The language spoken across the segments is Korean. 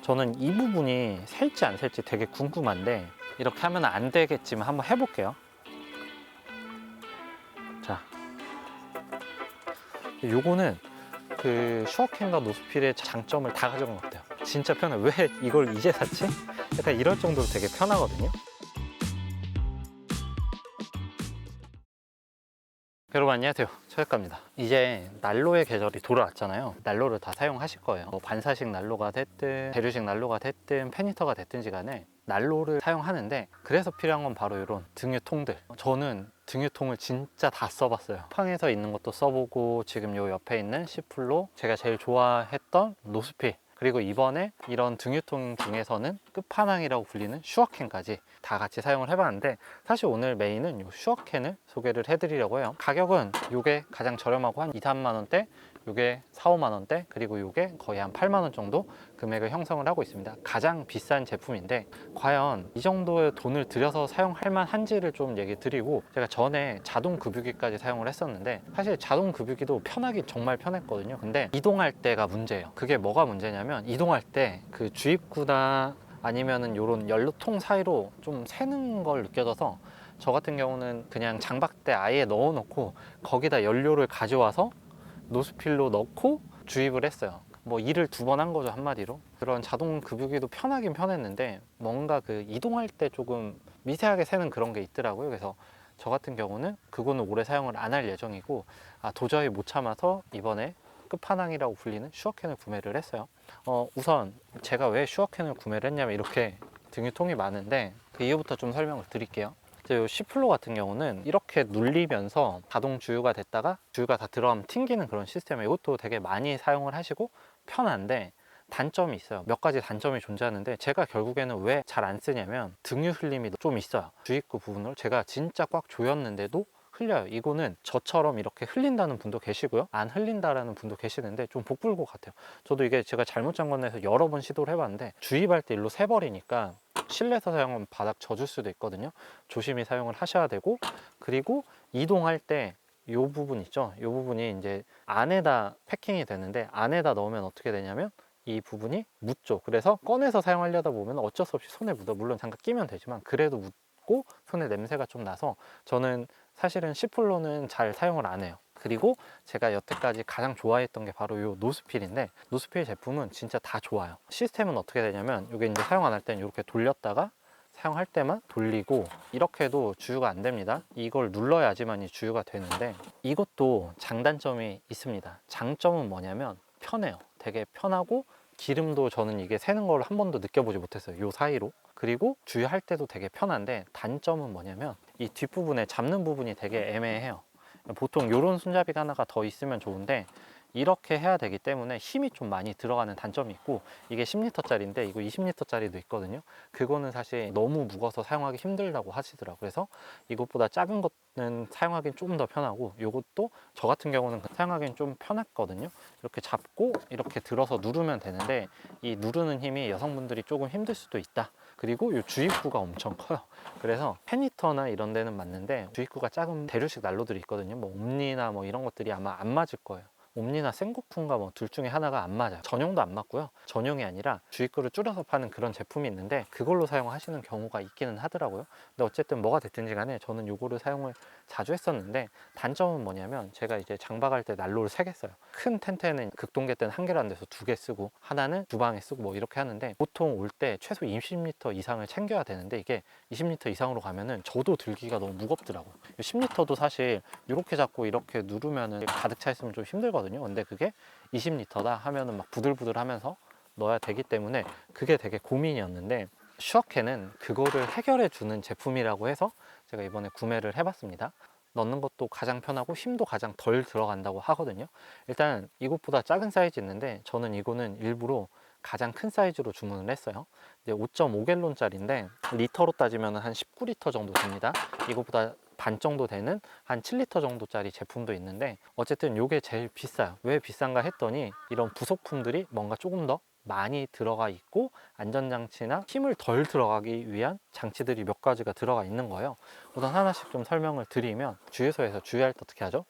저는 이 부분이 셀지 안 셀지 되게 궁금한데 이렇게 하면 안 되겠지만 한번 해볼게요. 자, 요거는 그 슈어캔과 노스필의 장점을 다 가져간 것 같아요. 진짜 편해. 왜 이걸 이제 샀지? 약간 이럴 정도로 되게 편하거든요. 여러분 안녕하세요, 최작가입니다. 이제 난로의 계절이 돌아왔잖아요. 난로를 다 사용하실 거예요. 뭐 반사식 난로가 됐든 대류식 난로가 됐든 페니터가 됐든지 간에 난로를 사용하는데, 그래서 필요한 건 바로 이런 등유통들. 저는 등유통을 진짜 다 써봤어요. 쿠팡에서 있는 것도 써보고, 지금 요 옆에 있는 시플로, 제가 제일 좋아했던 노스필, 그리고 이번에 이런 등유통 중에서는 끝판왕이라고 불리는 슈어캔까지 다 같이 사용을 해봤는데, 사실 오늘 메인은 이 슈어캔을 소개를 해드리려고 해요. 가격은 이게 가장 저렴하고 한 2, 3만원대, 이게 4, 5만원대, 그리고 이게 거의 한 8만원 정도 금액을 형성을 하고 있습니다. 가장 비싼 제품인데, 과연 이 정도의 돈을 들여서 사용할 만한지를 좀 얘기 드리고, 제가 전에 자동 급유기까지 사용을 했었는데, 사실 자동 급유기도 편하긴 정말 편했거든요. 근데 이동할 때가 문제예요. 그게 뭐가 문제냐면, 이동할 때 그 주입구나 아니면은 요런 연료통 사이로 좀 새는 걸 느껴져서, 저 같은 경우는 그냥 장박대 아예 넣어 놓고 거기다 연료를 가져와서 노스필로 넣고 주입을 했어요. 뭐 일을 2번 한 거죠, 한마디로. 그런 자동 급유기도 편하긴 편했는데, 뭔가 그 이동할 때 조금 미세하게 새는 그런 게 있더라고요. 그래서 저 같은 경우는 그거는 오래 사용을 안 할 예정이고, 도저히 못 참아서 이번에 끝판왕이라고 불리는 슈어캔을 구매를 했어요. 우선 제가 왜 슈어캔을 구매를 했냐면, 이렇게 등유통이 많은데 그 이유부터 좀 설명을 드릴게요. 이 C플로 같은 경우는 이렇게 눌리면서 자동 주유가 됐다가 주유가 다 들어가면 튕기는 그런 시스템에, 이것도 되게 많이 사용을 하시고 편한데, 단점이 있어요. 몇 가지 단점이 존재하는데, 제가 결국에는 왜 잘 안 쓰냐면 등유 흘림이 좀 있어요. 주입구 부분으로 제가 진짜 꽉 조였는데도 흘려요. 이거는 저처럼 이렇게 흘린다는 분도 계시고요, 안 흘린다라는 분도 계시는데 좀 복불복 같아요. 저도 이게 제가 잘못 잠궜나 여러 번 시도를 해봤는데, 주입할 때 일로 새버리니까 실내에서 사용하면 바닥 젖을 수도 있거든요. 조심히 사용을 하셔야 되고, 그리고 이동할 때 이 부분 있죠, 이 부분이 이제 안에다 패킹이 되는데, 안에다 넣으면 어떻게 되냐면 이 부분이 묻죠. 그래서 꺼내서 사용하려다 보면 어쩔 수 없이 손에 묻어. 물론 장갑 끼면 되지만 그래도 묻고 손에 냄새가 좀 나서, 저는 사실은 C플로는 잘 사용을 안 해요. 그리고 제가 여태까지 가장 좋아했던 게 바로 이 노스필인데, 노스필 제품은 진짜 다 좋아요. 시스템은 어떻게 되냐면, 이게 이제 사용 안 할 때는 이렇게 돌렸다가 사용할 때만 돌리고, 이렇게 해도 주유가 안 됩니다. 이걸 눌러야지만이 주유가 되는데, 이것도 장단점이 있습니다. 장점은 뭐냐면 편해요. 되게 편하고, 기름도 저는 이게 새는 걸 한 번도 느껴보지 못했어요, 요 사이로. 그리고 주유할 때도 되게 편한데, 단점은 뭐냐면 이 뒷부분에 잡는 부분이 되게 애매해요. 보통 이런 손잡이가 하나가 더 있으면 좋은데, 이렇게 해야 되기 때문에 힘이 좀 많이 들어가는 단점이 있고, 이게 10리터짜리인데 이거 20리터짜리도 있거든요. 그거는 사실 너무 무거워서 사용하기 힘들다고 하시더라고요. 그래서 이것보다 작은 거는 사용하기는 조금 더 편하고, 이것도 저 같은 경우는 사용하기는 좀 편했거든요. 이렇게 잡고 이렇게 들어서 누르면 되는데, 이 누르는 힘이 여성분들이 조금 힘들 수도 있다. 그리고 이 주입구가 엄청 커요. 그래서 페니터나 이런 데는 맞는데, 주입구가 작은 대류식 난로들이 있거든요. 뭐 옴니나 뭐 이런 것들이 아마 안 맞을 거예요. 옴니나 생고풍과 뭐 둘 중에 하나가 안 맞아요. 전용도 안 맞고요. 전용이 아니라 주입구를 줄여서 파는 그런 제품이 있는데, 그걸로 사용하시는 경우가 있기는 하더라고요. 근데 어쨌든 뭐가 됐든지 간에 저는 요거를 사용을 자주 했었는데, 단점은 뭐냐면, 제가 이제 장박할 때 난로를 3개 써요. 큰 텐트에는 극동계 때는 1개로 안 돼서 2개 쓰고, 하나는 주방에 쓰고 뭐 이렇게 하는데, 보통 올 때 최소 20리터 이상을 챙겨야 되는데, 이게 20리터 이상으로 가면은 저도 들기가 너무 무겁더라고요. 10리터도 사실 이렇게 잡고 이렇게 누르면은 가득 차 있으면 좀 힘들거든요. 근데 그게 20리터다 하면은 막 부들부들 하면서 넣어야 되기 때문에 그게 되게 고민이었는데, 슈어캔은 그거를 해결해 주는 제품이라고 해서 제가 이번에 구매를 해봤습니다. 넣는 것도 가장 편하고 힘도 가장 덜 들어간다고 하거든요. 일단 이것보다 작은 사이즈 있는데, 저는 이거는 일부러 가장 큰 사이즈로 주문을 했어요. 이제 5.5갤론짜리인데 리터로 따지면 한 19리터 정도 됩니다. 이것보다 반 정도 되는 한 7리터 정도짜리 제품도 있는데, 어쨌든 이게 제일 비싸요. 왜 비싼가 했더니, 이런 부속품들이 뭔가 조금 더 많이 들어가 있고, 안전장치나 힘을 덜 들어가기 위한 장치들이 몇 가지가 들어가 있는 거예요. 우선 하나씩 좀 설명을 드리면, 주유소에서 주유할 때 어떻게 하죠?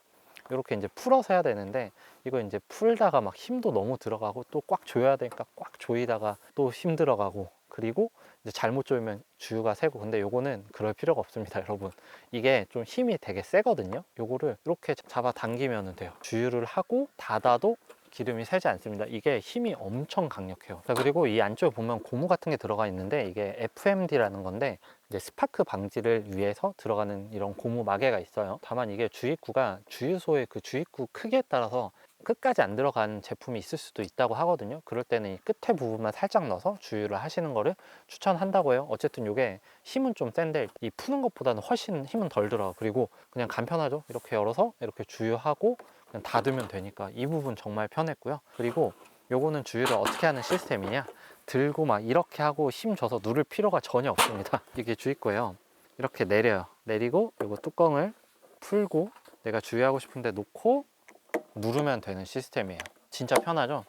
이렇게 이제 풀어서 해야 되는데, 이거 이제 풀다가 막 힘도 너무 들어가고 또 꽉 조여야 되니까 꽉 조이다가 또 힘 들어가고, 그리고 이제 잘못 조이면 주유가 새고. 근데 요거는 그럴 필요가 없습니다, 여러분. 이게 좀 힘이 되게 세거든요. 요거를 이렇게 잡아 당기면 돼요. 주유를 하고 닫아도 기름이 새지 않습니다. 이게 힘이 엄청 강력해요. 자, 그리고 이 안쪽에 보면 고무 같은 게 들어가 있는데, 이게 FMD라는 건데 이제 스파크 방지를 위해서 들어가는 이런 고무 마개가 있어요. 다만 이게 주입구가 주유소의 그 주입구 크기에 따라서 끝까지 안 들어간 제품이 있을 수도 있다고 하거든요. 그럴 때는 이 끝에 부분만 살짝 넣어서 주유를 하시는 거를 추천한다고 해요. 어쨌든 이게 힘은 좀 센데 이 푸는 것보다는 훨씬 힘은 덜 들어요. 그리고 그냥 간편하죠. 이렇게 열어서 이렇게 주유하고 그냥 닫으면 되니까 이 부분 정말 편했고요. 그리고 요거는 주유를 어떻게 하는 시스템이냐, 들고 막 이렇게 하고 힘 줘서 누를 필요가 전혀 없습니다. 이게 주입구예요. 이렇게 내려요. 내리고 요거 뚜껑을 풀고 내가 주유하고 싶은데 놓고 누르면 되는 시스템이에요. 진짜 편하죠?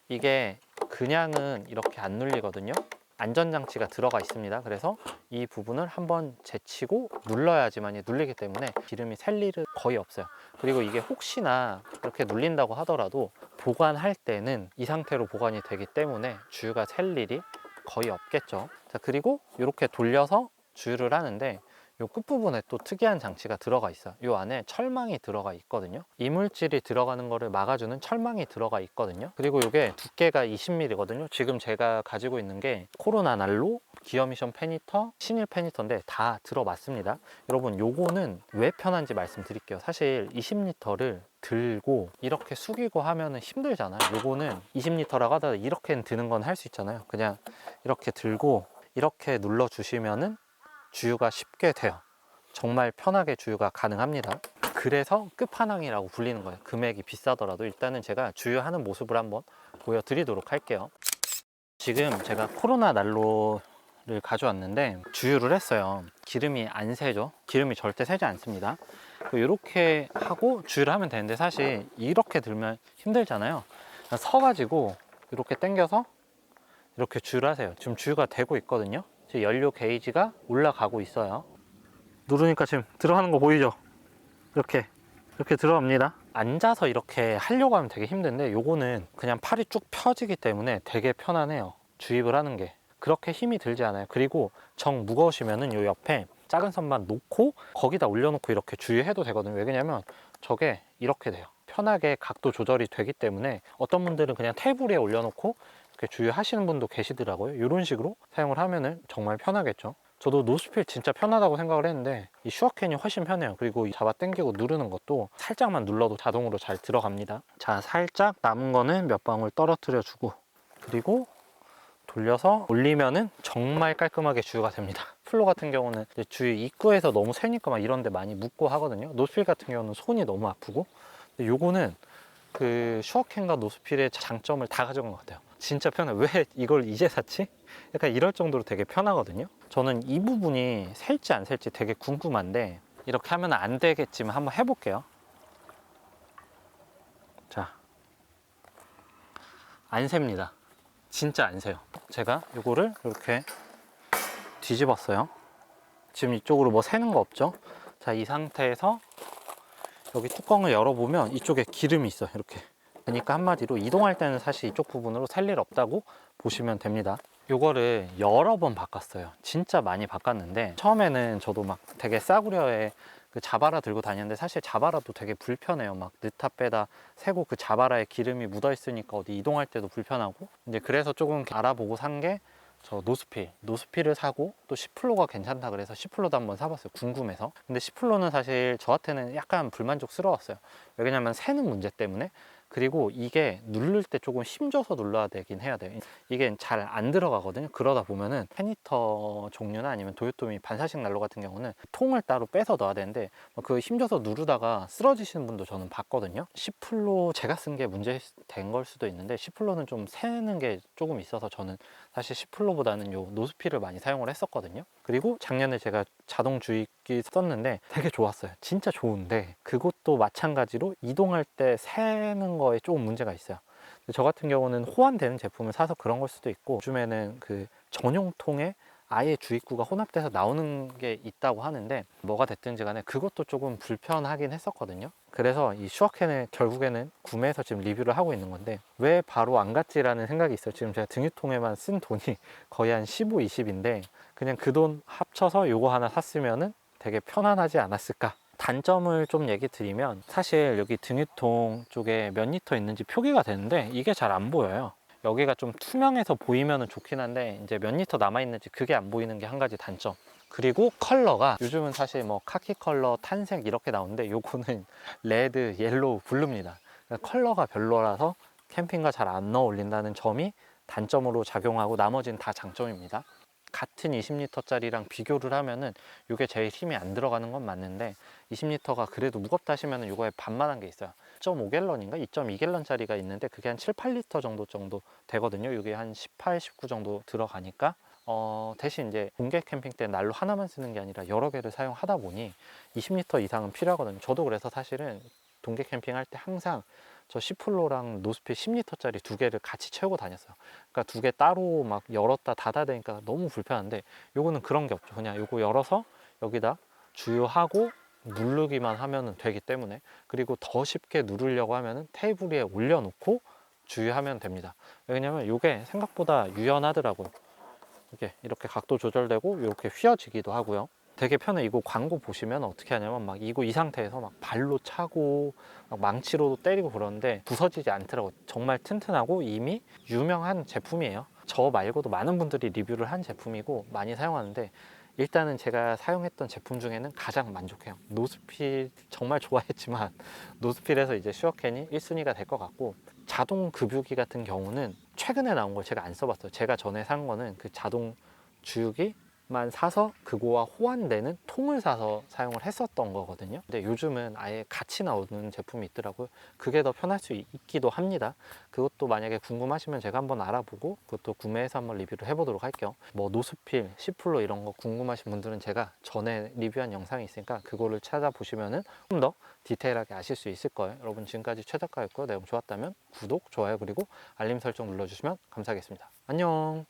이게 그냥은 이렇게 안 눌리거든요. 안전장치가 들어가 있습니다. 그래서 이 부분을 한번 제치고 눌러야지만 눌리기 때문에 기름이 셀 일은 거의 없어요. 그리고 이게 혹시나 이렇게 눌린다고 하더라도 보관할 때는 이 상태로 보관이 되기 때문에 주유가 셀 일이 거의 없겠죠. 자, 그리고 이렇게 돌려서 주유를 하는데 요 끝부분에 또 특이한 장치가 들어가 있어요. 요 안에 철망이 들어가 있거든요. 이물질이 들어가는 거를 막아주는 철망이 들어가 있거든요. 그리고 이게 두께가 20mm거든요. 지금 제가 가지고 있는 게 코로나 난로, 기어미션 페니터, 신일 페니터인데 다 들어맞습니다. 여러분, 요거는 왜 편한지 말씀드릴게요. 사실 20L를 들고 이렇게 숙이고 하면은 힘들잖아요. 요거는 20L라고 하다가 이렇게 드는 건 할 수 있잖아요. 그냥 이렇게 들고 이렇게 눌러 주시면은 주유가 쉽게 돼요. 정말 편하게 주유가 가능합니다. 그래서 끝판왕이라고 불리는 거예요. 금액이 비싸더라도 일단은 제가 주유하는 모습을 한번 보여드리도록 할게요. 지금 제가 코로나 난로를 가져왔는데 주유를 했어요. 기름이 안 새죠. 기름이 절대 새지 않습니다. 이렇게 하고 주유를 하면 되는데 사실 이렇게 들면 힘들잖아요. 서가지고 이렇게 당겨서 이렇게 주유를 하세요. 지금 주유가 되고 있거든요. 지금 연료 게이지가 올라가고 있어요. 누르니까 지금 들어가는 거 보이죠? 이렇게 들어갑니다. 앉아서 이렇게 하려고 하면 되게 힘든데 요거는 그냥 팔이 쭉 펴지기 때문에 되게 편안해요. 주입을 하는 게 그렇게 힘이 들지 않아요. 그리고 정 무거우시면은 요 옆에 작은 선만 놓고 거기다 올려놓고 이렇게 주유해도 되거든요. 왜냐면 저게 이렇게 돼요. 편하게 각도 조절이 되기 때문에 어떤 분들은 그냥 테이블 위에 올려놓고 이렇게 주유하시는 분도 계시더라고요. 이런 식으로 사용을 하면은 정말 편하겠죠. 저도 노스필 진짜 편하다고 생각을 했는데 이 슈어캔이 훨씬 편해요. 그리고 잡아 당기고 누르는 것도 살짝만 눌러도 자동으로 잘 들어갑니다. 자, 살짝 남은 거는 몇 방울 떨어뜨려 주고 그리고 돌려서 올리면은 정말 깔끔하게 주유가 됩니다. 플로 같은 경우는 주유 입구에서 너무 새니까 막 이런 데 많이 묻고 하거든요. 노스필 같은 경우는 손이 너무 아프고, 근데 요거는 그 슈어캔과 노스필의 장점을 다 가져간 것 같아요. 진짜 편해. 왜 이걸 이제 샀지? 약간 이럴 정도로 되게 편하거든요. 저는 이 부분이 셀지 안 셀지 되게 궁금한데 이렇게 하면 안 되겠지만 한번 해볼게요. 자, 안 셉니다. 진짜 안 세요. 제가 이거를 이렇게 뒤집었어요. 지금 이쪽으로 뭐 새는 거 없죠? 자, 이 상태에서 여기 뚜껑을 열어보면 이쪽에 기름이 있어요. 이렇게. 그러니까 한마디로 이동할 때는 사실 이쪽 부분으로 살 일 없다고 보시면 됩니다. 요거를 여러 번 바꿨어요. 진짜 많이 바꿨는데 처음에는 저도 막 되게 싸구려에 그 자바라 들고 다녔는데 사실 자바라도 되게 불편해요. 막 넣다 빼다 새고 그 자바라에 기름이 묻어 있으니까 어디 이동할 때도 불편하고, 이제 그래서 조금 알아보고 산 게 저 노스필을 사고 또 시플로가 괜찮다 그래서 시플로도 한번 사봤어요. 궁금해서. 근데 시플로는 사실 저한테는 약간 불만족스러웠어요. 왜냐면 새는 문제 때문에. 그리고 이게 누를 때 조금 힘줘서 눌러야 되긴 해야 돼요. 이게 잘 안 들어가거든요. 그러다 보면은 페니터 종류나 아니면 도요토미 반사식 난로 같은 경우는 통을 따로 빼서 넣어야 되는데 그 힘줘서 누르다가 쓰러지시는 분도 저는 봤거든요. 시플로 제가 쓴 게 문제된 걸 수도 있는데 시플로는 좀 새는 게 조금 있어서 저는 사실 시플로보다는 요 노스필을 많이 사용을 했었거든요. 그리고 작년에 제가 자동 주입기 썼는데 되게 좋았어요. 진짜 좋은데 그것도 마찬가지로 이동할 때 새는 거에 조금 문제가 있어요. 저 같은 경우는 호환되는 제품을 사서 그런 걸 수도 있고, 요즘에는 그 전용통에 아예 주입구가 혼합돼서 나오는 게 있다고 하는데 뭐가 됐든지 간에 그것도 조금 불편하긴 했었거든요. 그래서 이 슈어캔을 결국에는 구매해서 지금 리뷰를 하고 있는 건데, 왜 바로 안 갔지라는 생각이 있어요. 지금 제가 등유통에만 쓴 돈이 거의 한 15, 20인데 그냥 그 돈 합쳐서 요거 하나 샀으면은 되게 편안하지 않았을까. 단점을 좀 얘기 드리면, 사실 여기 등유통 쪽에 몇 리터 있는지 표기가 되는데 이게 잘 안 보여요. 여기가 좀 투명해서 보이면 좋긴 한데 이제 몇 리터 남아있는지 그게 안 보이는 게 한 가지 단점. 그리고 컬러가 요즘은 사실 뭐 카키 컬러, 탄색 이렇게 나오는데 요거는 레드, 옐로우, 블루입니다. 그러니까 컬러가 별로라서 캠핑과 잘 안 어울린다는 점이 단점으로 작용하고 나머지는 다 장점입니다. 같은 20리터짜리랑 비교를 하면은 이게 제일 힘이 안 들어가는 건 맞는데 20리터가 그래도 무겁다 하시면은 이거에 반만한 게 있어요. 2.5갤런인가 2.2갤런짜리가 있는데 그게 한 7, 8리터 정도 되거든요. 이게 한 18, 19 정도 들어가니까 대신 이제 공개 캠핑 때 난로 하나만 쓰는 게 아니라 여러 개를 사용하다 보니 20리터 이상은 필요하거든요. 저도 그래서 사실은 동계 캠핑 할 때 항상 저 시플로랑 노스필 10리터짜리 두 개를 같이 채우고 다녔어요. 그러니까 두 개 따로 막 열었다 닫아야 되니까 너무 불편한데 요거는 그런 게 없죠. 그냥 요거 열어서 여기다 주유하고 누르기만 하면 되기 때문에, 그리고 더 쉽게 누르려고 하면은 테이블 위에 올려놓고 주유하면 됩니다. 왜냐면 이게 생각보다 유연하더라고요. 이렇게 각도 조절되고 이렇게 휘어지기도 하고요. 되게 편해. 이거 광고 보시면 어떻게 하냐면 막 이거 이 상태에서 막 발로 차고 막 망치로도 때리고 그러는데 부서지지 않더라고요. 정말 튼튼하고 이미 유명한 제품이에요. 저 말고도 많은 분들이 리뷰를 한 제품이고 많이 사용하는데, 일단은 제가 사용했던 제품 중에는 가장 만족해요. 노스필 정말 좋아했지만 노스필에서 이제 슈어캔이 1순위가 될 것 같고, 자동 급유기 같은 경우는 최근에 나온 걸 제가 안 써봤어요. 제가 전에 산 거는 그 자동 주유기만 사서 그거와 호환되는 통을 사서 사용을 했었던 거거든요. 근데 요즘은 아예 같이 나오는 제품이 있더라고요. 그게 더 편할 수 있기도 합니다. 그것도 만약에 궁금하시면 제가 한번 알아보고 그것도 구매해서 한번 리뷰를 해보도록 할게요. 뭐 노스필, 시플로 이런 거 궁금하신 분들은 제가 전에 리뷰한 영상이 있으니까 그거를 찾아보시면은 좀 더 디테일하게 아실 수 있을 거예요. 여러분 지금까지 최작가였고요. 내용 좋았다면 구독, 좋아요 그리고 알림 설정 눌러주시면 감사하겠습니다. 안녕.